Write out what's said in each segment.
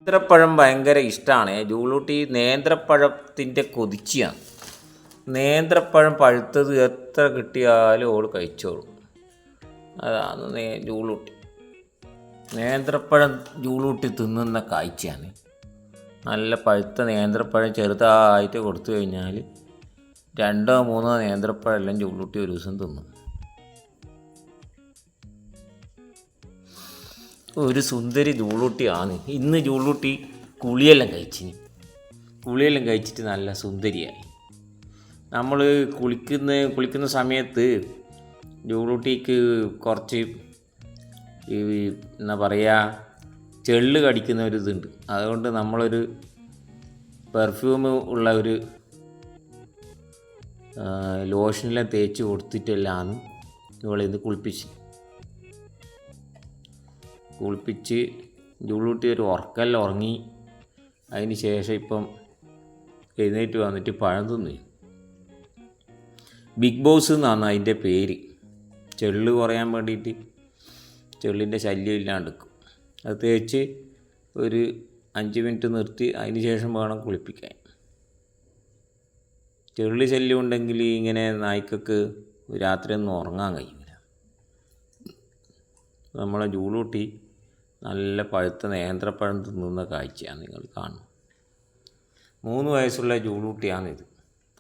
നേന്ത്രപ്പഴം ഭയങ്കര ഇഷ്ടമാണ്. ജൂളൂട്ടി നേന്ത്രപ്പഴത്തിൻ്റെ കൊതിച്ചിയാണ്. നേന്ത്രപ്പഴം പഴുത്തത് എത്ര കിട്ടിയാലും ഓൾ കഴിച്ചോളും. അതാണ് ജൂളൂട്ടി. നേന്ത്രപ്പഴം ജൂളൂട്ടി തിന്നുന്ന കാഴ്ചയാണ്. നല്ല പഴുത്ത നേന്ത്രപ്പഴം ചെറുതായിട്ട് കൊടുത്തു കഴിഞ്ഞാൽ 2-3 നേന്ത്രപ്പഴം എല്ലാം ജൂളൂട്ടി ഒരു ദിവസം തിന്നും. ഒരു സുന്ദരി ജൂളൂട്ടിയാണ്. ഇന്ന് ജൂളൂട്ടി കുളിയെല്ലാം കഴിച്ചിട്ട് നല്ല സുന്ദരിയായി. നമ്മൾ കുളിക്കുന്ന സമയത്ത് ജൂളൂട്ടിക്ക് കുറച്ച് എന്താ പറയുക, ചെള്ള് കടിക്കുന്ന ഒരു ഇതുണ്ട്. അതുകൊണ്ട് നമ്മളൊരു പെർഫ്യൂം ഉള്ള ഒരു ലോഷനെല്ലാം തേച്ച് കൊടുത്തിട്ടെല്ലാം ഇവളിന്ന് കുളിപ്പിച്ച് ജൂളൂട്ടി ഒരു ഉറക്കെല്ലാം ഉറങ്ങി. അതിന് ശേഷം ഇപ്പം എഴുന്നേറ്റ് വന്നിട്ട് പഴം തിന്നു. ബിഗ് ബോസ് എന്നാണ് അതിൻ്റെ പേര്. ചെള്ള് കുറയാൻ വേണ്ടിയിട്ട് ചെള്ളിൻ്റെ ശല്യം ഇല്ലാണ്ടിരിക്കും. അത് തേച്ച് ഒരു 5 മിനിറ്റ് നിർത്തി അതിന് ശേഷം വേണം കുളിപ്പിക്കാൻ. ചെള്ളി ശല്യം ഉണ്ടെങ്കിൽ ഇങ്ങനെ നായ്ക്കൾക്ക് രാത്രിയൊന്നും ഉറങ്ങാൻ കഴിയില്ല. നമ്മളെ ജൂളൂട്ടി നല്ല പഴുത്ത നേന്ത്രപ്പഴം തിന്നുന്ന കാഴ്ചയാണ് നിങ്ങൾ കാണുന്നത്. 3 വയസ്സുള്ള ജൂളൂട്ടിയാണിത്.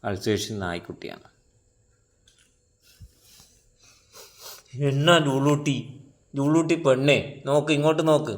അൾസേഷൻ നായ്ക്കുട്ടിയാണ്. എന്നാ ജൂളൂട്ടി പെണ്ണേ, നോക്ക്, ഇങ്ങോട്ട് നോക്ക്.